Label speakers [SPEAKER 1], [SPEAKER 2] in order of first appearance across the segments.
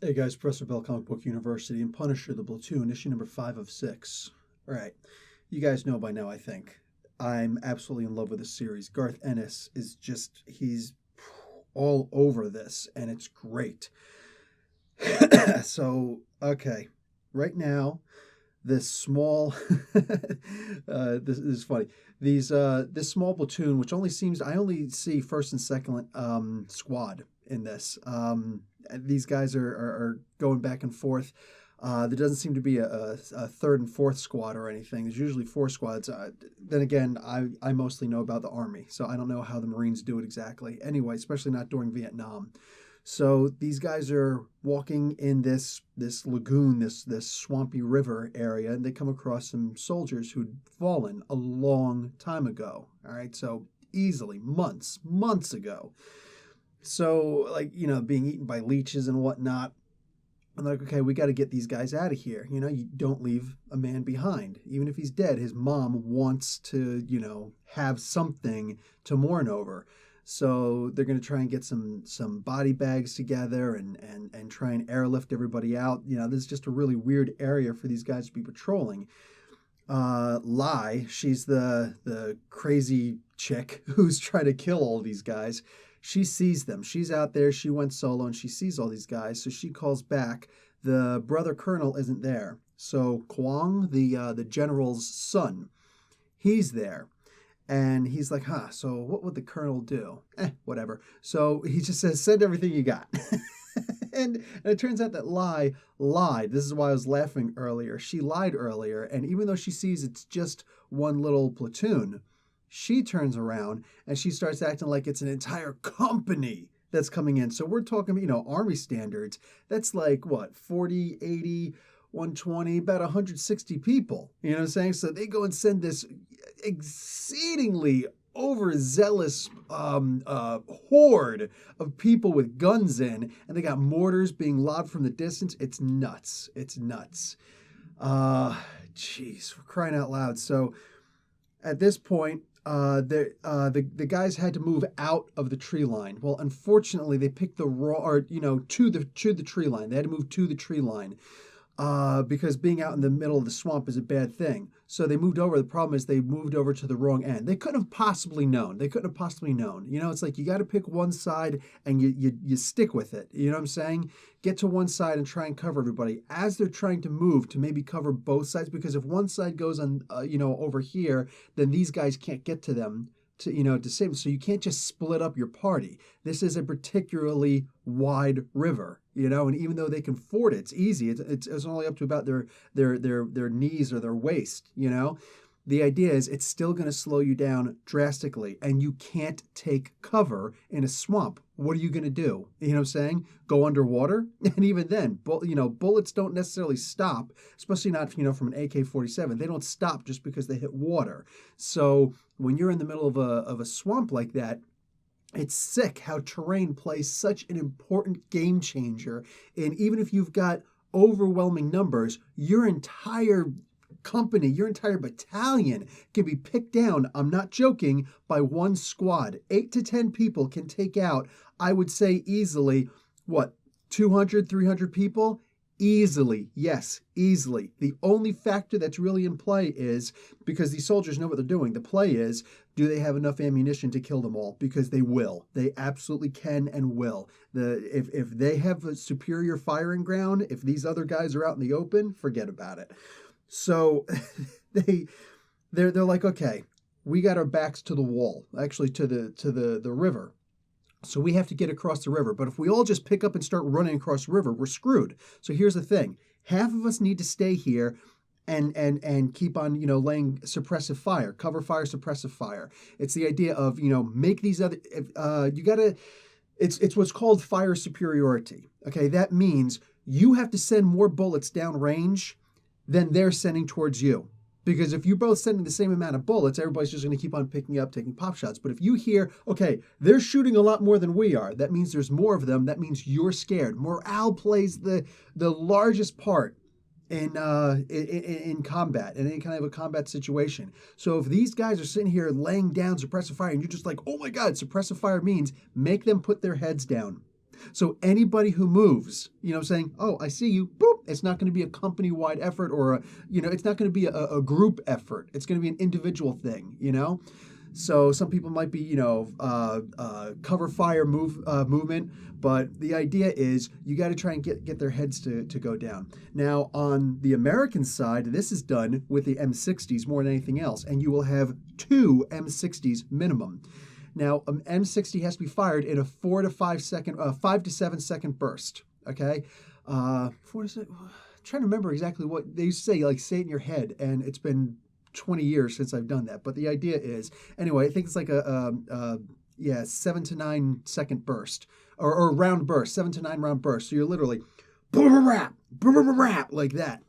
[SPEAKER 1] Hey guys, Professor Bell, Comic Book University, and Punisher, the Platoon, issue number 5 of 6. All right, you guys know by now, I think. I'm absolutely in love with this series. Garth Ennis is he's all over this, and it's great. So, okay, right now, this small, this is funny. This small platoon, which I only see first and second squad in this. These guys are going back and forth. There doesn't seem to be a third and fourth squad or anything. There's usually four squads. Then again, I mostly know about the Army, so I don't know how the Marines do it exactly. Anyway, especially not during Vietnam. So these guys are walking in this lagoon, this swampy river area, and they come across some soldiers who'd fallen a long time ago. All right, so easily months ago. So like being eaten by leeches and whatnot. I'm like, okay, we got to get these guys out of here. You don't leave a man behind. Even if he's dead, his mom wants to, have something to mourn over. So they're going to try and get some body bags together and try and airlift everybody out. This is just a really weird area for these guys to be patrolling. Lai, she's the crazy chick who's trying to kill all these guys. She sees them. She's out there. She went solo and she sees all these guys. So she calls back. The brother colonel isn't there. So Kwong, the general's son, he's there. And he's like, so what would the colonel do? Whatever. So he just says, send everything you got. and it turns out that Lai lied. This is why I was laughing earlier. She lied earlier. And even though she sees it's just one little platoon, she turns around and she starts acting like it's an entire company that's coming in. So we're talking, Army standards. That's like, what, 40, 80, 120, about 160 people. You know what I'm saying? So they go and send this exceedingly overzealous horde of people with guns in, and they got mortars being lobbed from the distance. It's nuts. It's nuts. Jeez, for crying out loud. So at this point, the guys had to move out of the tree line. Well, unfortunately, they picked the wrong, or to the tree line. They had to move to the tree line. Because being out in the middle of the swamp is a bad thing. So they moved over. The problem is they moved over to the wrong end. They couldn't have possibly known. It's like you got to pick one side and you stick with it. You know what I'm saying? Get to one side and try and cover everybody as they're trying to move to maybe cover both sides. Because if one side goes on, over here, then these guys can't get to them to save them. So you can't just split up your party. This is a particularly wide river, and even though they can ford it, it's easy. It's only up to about their knees or their waist, The idea is it's still going to slow you down drastically, and you can't take cover in a swamp. What are you going to do? You know what I'm saying? Go underwater? And even then, bullets don't necessarily stop, especially not, from an AK-47. They don't stop just because they hit water. So when you're in the middle of a swamp like that, it's sick how terrain plays such an important game changer. And even if you've got overwhelming numbers, your entire company, your entire battalion can be picked down, I'm not joking, by one squad. 8 to 10 people can take out, I would say easily, 200, 300 people? Easily. Yes, easily. The only factor that's really in play is, because these soldiers know what they're doing, the play is, do they have enough ammunition to kill them all? Because they will. They absolutely can and will. If they have a superior firing ground, if these other guys are out in the open, forget about it. So they're like, okay, we got our backs to the wall, actually to the river. So we have to get across the river. But if we all just pick up and start running across the river, we're screwed. So here's the thing. Half of us need to stay here and keep on, laying suppressive fire, cover fire, suppressive fire. It's the idea of, make these other, it's what's called fire superiority. Okay. That means you have to send more bullets downrange than they're sending towards you. Because if you're both sending the same amount of bullets, everybody's just going to keep on picking up, taking pop shots. But if you hear, okay, they're shooting a lot more than we are, that means there's more of them. That means you're scared. Morale plays the largest part in combat, in any kind of a combat situation. So if these guys are sitting here laying down suppressive fire and you're just like, oh my God, suppressive fire means make them put their heads down. So anybody who moves, saying, oh, I see you, boop, it's not going to be a company-wide effort or, it's not going to be a group effort. It's going to be an individual thing. So some people might be, cover fire movement, but the idea is you got to try and get their heads to go down. Now, on the American side, this is done with the M60s more than anything else, and you will have 2 M60s minimum. Now, an M60 has to be fired in a 5 to 7 second burst. Okay, 4 to 7. I'm trying to remember exactly what they used to say. Like, say it in your head, and it's been 20 years since I've done that. But the idea is, anyway, I think it's like a 7 to 9 second burst or round burst, 7 to 9 round burst. So you're literally like that.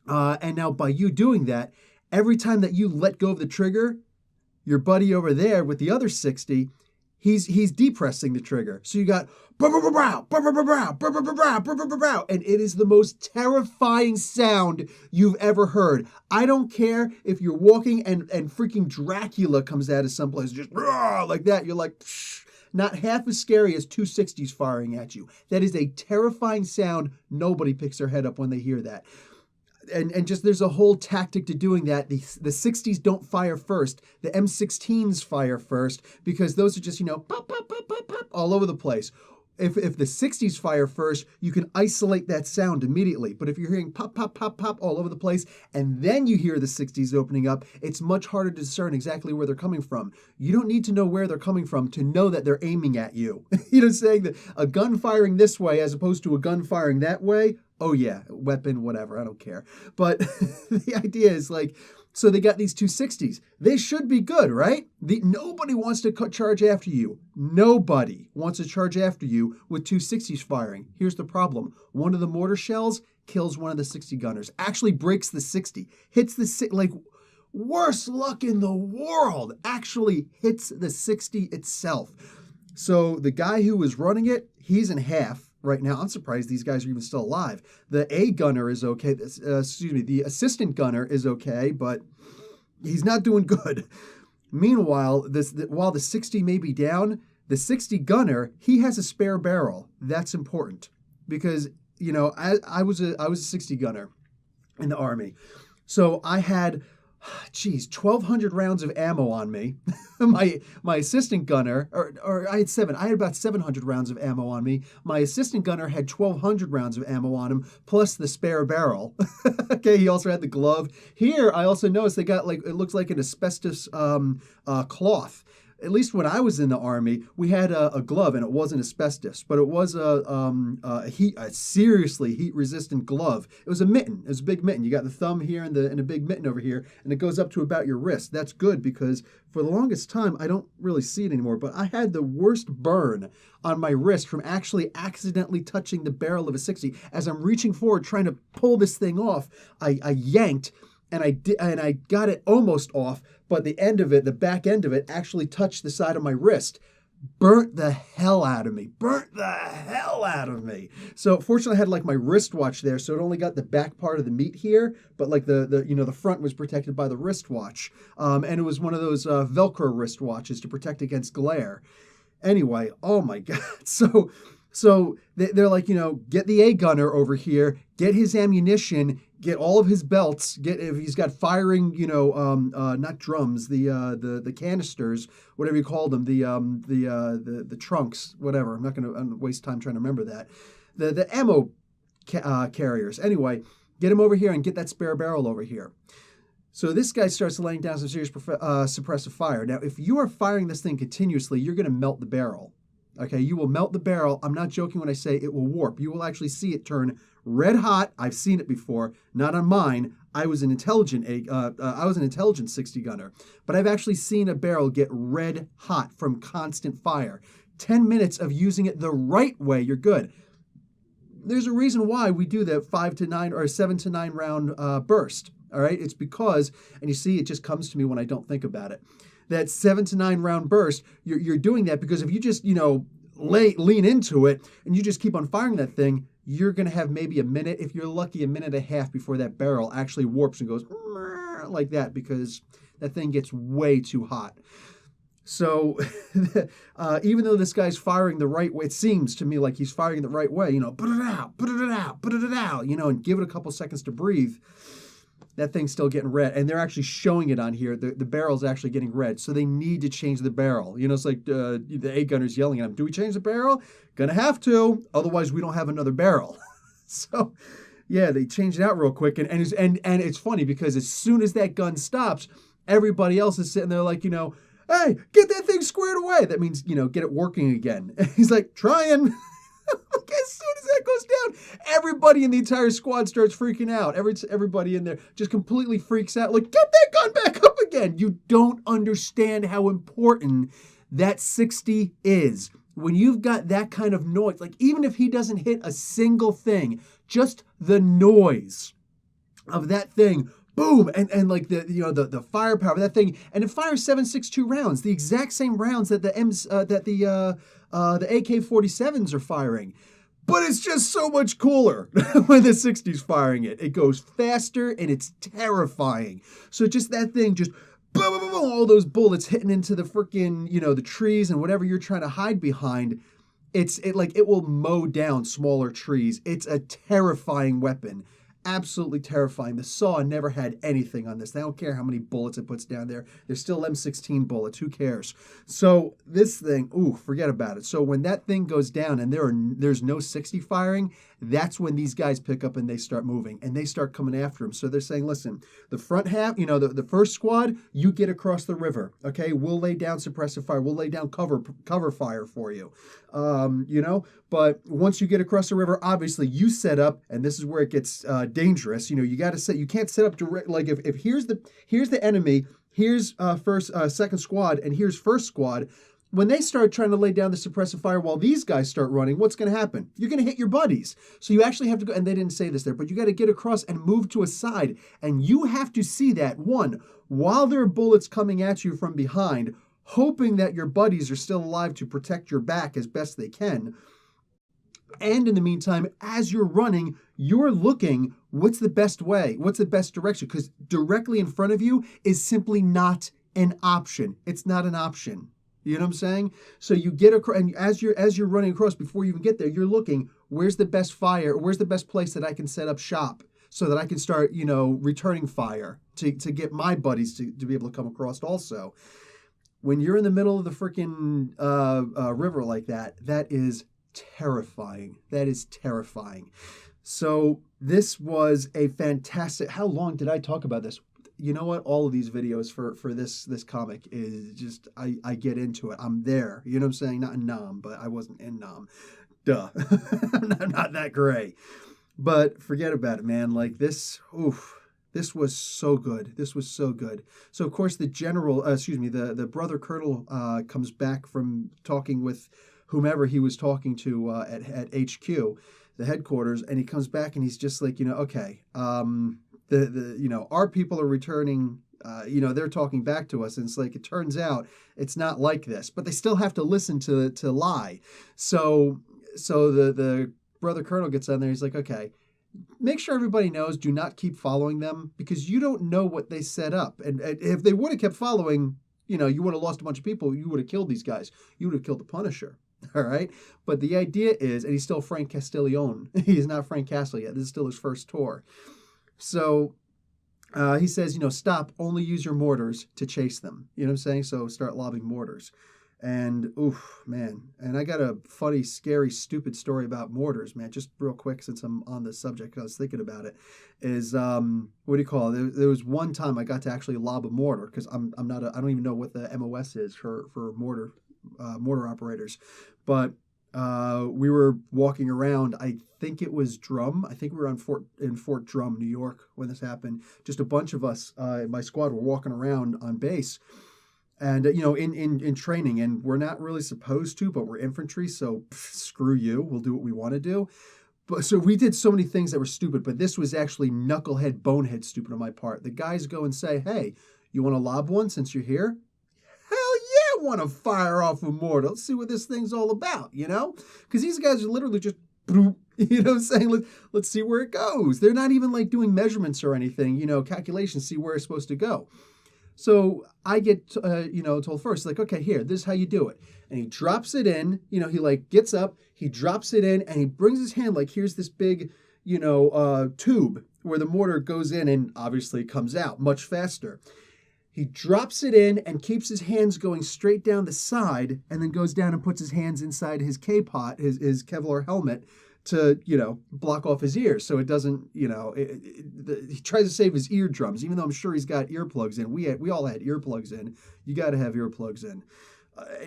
[SPEAKER 1] And now by you doing that, every time that you let go of the trigger, your buddy over there with the other 60, he's depressing the trigger. So you got and it is the most terrifying sound you've ever heard. I don't care if you're walking and freaking Dracula comes out of someplace just like that. You're like, psh, not half as scary as 2 60s firing at you. That is a terrifying sound. Nobody picks their head up when they hear that. And just there's a whole tactic to doing that. The 60s don't fire first. The M16s fire first because those are just, pop, pop, pop, pop, pop, all over the place. If the 60s fire first, you can isolate that sound immediately. But if you're hearing pop, pop, pop, pop all over the place, and then you hear the 60s opening up, it's much harder to discern exactly where they're coming from. You don't need to know where they're coming from to know that they're aiming at you. Saying that a gun firing this way as opposed to a gun firing that way, oh yeah, weapon, whatever, I don't care. But the idea is like, so they got these 260s. They should be good, right? Nobody wants to charge after you. Nobody wants to charge after you with 260s firing. Here's the problem. One of the mortar shells kills one of the 60 gunners. Actually breaks the 60. Hits the, like, worst luck in the world. Actually hits the 60 itself. So the guy who was running it, he's in half. Right now, I'm surprised these guys are even still alive. The A gunner is okay. The assistant gunner is okay, but he's not doing good. Meanwhile, while the 60 may be down, the 60 gunner, he has a spare barrel. That's important because, I was a 60 gunner in the Army. So I had 1,200 rounds of ammo on me. my assistant gunner, or I had about 700 rounds of ammo on me. My assistant gunner had 1,200 rounds of ammo on him, plus the spare barrel. Okay, he also had the glove. Here, I also noticed they got it looks like an asbestos cloth. At least when I was in the Army, we had a glove, and it wasn't asbestos, but it was a seriously heat-resistant glove. It was a mitten. It was a big mitten. You got the thumb here and a big mitten over here, and it goes up to about your wrist. That's good because for the longest time, I don't really see it anymore, but I had the worst burn on my wrist from actually accidentally touching the barrel of a 60. As I'm reaching forward trying to pull this thing off, I yanked, and I got it almost off, but the back end of it actually touched the side of my wrist. Burnt the hell out of me. So fortunately I had my wristwatch there, so it only got the back part of the meat here, but the front was protected by the wristwatch. And it was one of those Velcro wristwatches to protect against glare. Anyway, oh my God. So they're like, get the A gunner over here, get his ammunition, get all of his belts, if he's got firing, not drums, the canisters, whatever you call them, the trunks, whatever. I'm not going to waste time trying to remember that. The ammo carriers. Anyway, get him over here and get that spare barrel over here. So this guy starts laying down some serious suppressive fire. Now, if you are firing this thing continuously, you're going to melt the barrel. Okay, you will melt the barrel. I'm not joking when I say it will warp. You will actually see it turn red hot. I've seen it before, not on mine. I was an intelligent 60 gunner, but I've actually seen a barrel get red hot from constant fire. 10 minutes of using it the right way, you're good. There's a reason why we do the 5 to 9 or 7 to 9 round burst. All right, it's because, and you see, it just comes to me when I don't think about it. That 7 to 9 round burst, you're doing that because if you just, lean into it and you just keep on firing that thing, you're going to have maybe a minute, if you're lucky, a minute and a half before that barrel actually warps and goes like that because that thing gets way too hot. So even though this guy's firing the right way, it seems to me like he's firing the right way, put it out, put it out, put it out, and give it a couple seconds to breathe. That thing's still getting red. And they're actually showing it on here. The barrel's actually getting red. So they need to change the barrel. It's like the 8-gunner's yelling at him, do we change the barrel? Gonna have to. Otherwise, we don't have another barrel. So, yeah, they changed it out real quick. And it's funny because as soon as that gun stops, everybody else is sitting there like, hey, get that thing squared away. That means, get it working again. And he's like, trying. Like, as soon as that goes down, everybody in the entire squad starts freaking out. Everybody in there just completely freaks out. Like, get that gun back up again. You don't understand how important that 60 is. When you've got that kind of noise, like even if he doesn't hit a single thing, just the noise of that thing, boom, and like the firepower of that thing, and it fires 7.62 rounds, the exact same rounds that the AK-47s are firing. But it's just so much cooler when the 60's firing it. It goes faster and it's terrifying. So just that thing, just boom, boom, boom, boom, all those bullets hitting into the freaking, the trees and whatever you're trying to hide behind. It will mow down smaller trees. It's a terrifying weapon. Absolutely terrifying. The saw never had anything on this. They don't care how many bullets it puts down there. There's still M16 bullets. Who cares? So this thing, forget about it. So when that thing goes down and there's no 60 firing, that's when these guys pick up and they start moving and they start coming after him. So they're saying, listen, the front half, the first squad, you get across the river. Okay, we'll lay down suppressive fire. We'll lay down cover fire for you. But once you get across the river, obviously you set up, and this is where it gets dangerous. You got to set. You can't set up direct. Like if here's the enemy, here's second squad, and here's first squad. When they start trying to lay down the suppressive fire while these guys start running, what's going to happen? You're going to hit your buddies. So you actually have to go, and they didn't say this there, but you got to get across and move to a side, and you have to see that one while there are bullets coming at you from behind, hoping that your buddies are still alive to protect your back as best they can. And in the meantime, as you're running, you're looking, what's the best way? What's the best direction? Because directly in front of you is simply not an option. It's not an option. You know what I'm saying? So you get across, and as you're running across, before you even get there, you're looking, where's the best fire? Where's the best place that I can set up shop so that I can start, returning fire to get my buddies to be able to come across also. When you're in the middle of the freaking river like that, that is terrifying. That is terrifying. So this was a fantastic... How long did I talk about this? You know what? All of these videos for this comic is just... I get into it. I'm there. You know what I'm saying? Not in Nam, but I wasn't in Nam. Duh. I'm not that gray. But forget about it, man. Like this... This was so good. This was so good. So, of course, the brother colonel comes back from talking with whomever he was talking to at HQ, the headquarters, and he comes back and he's just like, okay, our people are returning, they're talking back to us. And it's like, it turns out it's not like this, but they still have to listen to lie. So the brother colonel gets on there. He's like, okay, make sure everybody knows, do not keep following them because you don't know what they set up. And if they would have kept following, you would have lost a bunch of people. You would have killed these guys. You would have killed the Punisher. All right. But the idea is, and he's still Frank Castiglione. He's not Frank Castle yet. This is still his first tour. So he says, stop, only use your mortars to chase them. You know what I'm saying? So start lobbing mortars. And, man. And I got a funny, scary, stupid story about mortars, man. Just real quick, since I'm on the subject, I was thinking about it, is, what do you call it? There was one time I got to actually lob a mortar, because I don't even know what the MOS is for mortar operators. But we were walking around, I think it was Drum. I think we were in Fort Drum, New York, when this happened. Just a bunch of us in my squad were walking around on base. And, in training, and we're not really supposed to, but we're infantry, so screw you. We'll do what we want to do. But so we did so many things that were stupid, but this was actually knucklehead, bonehead stupid on my part. The guys go and say, hey, you want to lob one since you're here? Hell yeah, I want to fire off a mortar. Let's see what this thing's all about, Because these guys are literally just, you know what I'm saying? Let's see where it goes. They're not even like doing measurements or anything, calculations, see where it's supposed to go. So I get, told first, like, okay, here, this is how you do it. And he drops it in, he like gets up, he drops it in, and he brings his hand, like, here's this big, tube where the mortar goes in and obviously comes out much faster. He drops it in and keeps his hands going straight down the side, and then goes down and puts his hands inside his K-pot, his Kevlar helmet, to, block off his ears so it doesn't, he tries to save his eardrums, even though I'm sure he's got earplugs in. We all had earplugs in. You got to have earplugs in.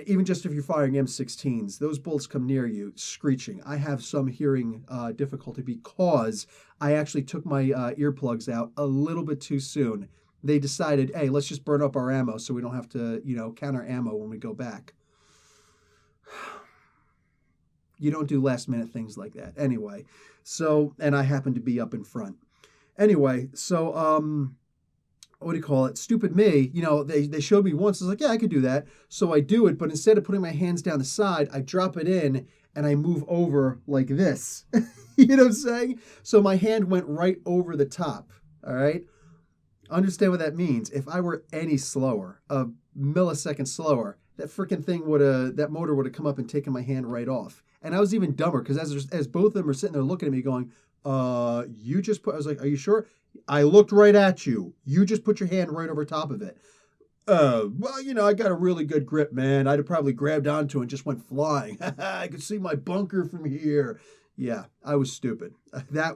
[SPEAKER 1] Even just if you're firing M16s, those bullets come near you screeching. I have some hearing difficulty because I actually took my earplugs out a little bit too soon. They decided, hey, let's just burn up our ammo so we don't have to, count our ammo when we go back. You don't do last minute things like that. Anyway, so, and I happen to be up in front. Anyway, so, what do you call it? Stupid me, they showed me once. I was like, yeah, I could do that. So I do it, but instead of putting my hands down the side, I drop it in and I move over like this. You know what I'm saying? So my hand went right over the top. All right. Understand what that means. If I were any slower, a millisecond slower, that motor would have come up and taken my hand right off. And I was even dumber because as both of them are sitting there looking at me going, I was like, are you sure? I looked right at you. You just put your hand right over top of it. Well, I got a really good grip, man. I'd have probably grabbed onto it and just went flying. I could see my bunker from here. Yeah, I was stupid. I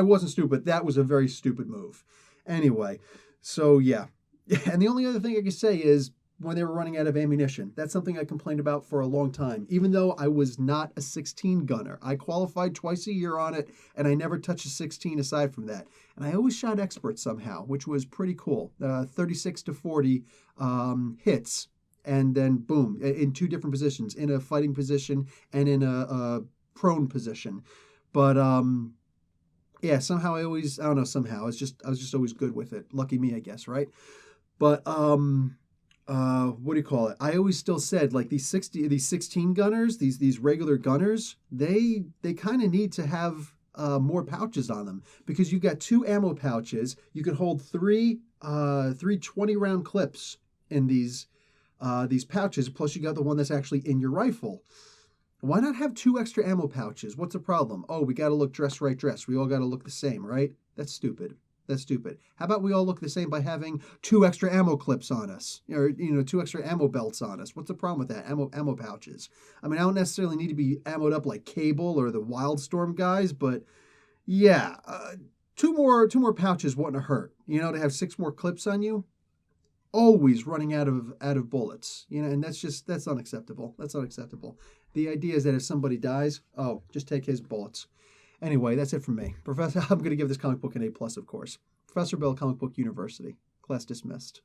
[SPEAKER 1] wasn't stupid. That was a very stupid move. Anyway, so yeah. And the only other thing I can say is when they were running out of ammunition. That's something I complained about for a long time, even though I was not a 16 gunner. I qualified twice a year on it, and I never touched a 16 aside from that. And I always shot expert somehow, which was pretty cool. 36 to 40 hits, and then boom, in two different positions, in a fighting position and in a prone position. But yeah, somehow I don't know, somehow. I was just always good with it. Lucky me, I guess, right? But what do you call it? I always still said, like, these 16 gunners, these regular gunners, they kind of need to have more pouches on them, because you've got 2 ammo pouches. You can hold three 20-round clips in these pouches, plus you got the one that's actually in your rifle. Why not have 2 extra ammo pouches? What's the problem? Oh, we got to look dress right dress. We all got to look the same, right? That's stupid. That's stupid. How about we all look the same by having 2 extra ammo clips on us, or 2 extra ammo belts on us? What's the problem with that? Ammo pouches. I mean, I don't necessarily need to be ammoed up like Cable or the Wildstorm guys, but yeah, 2 more pouches wouldn't hurt. To have 6 more clips on you. Always running out of bullets. And that's unacceptable. That's unacceptable. The idea is that if somebody dies, just take his bullets. Anyway, that's it from me. Professor, I'm going to give this comic book an A+, of course. Professor Bill, Comic Book University. Class dismissed.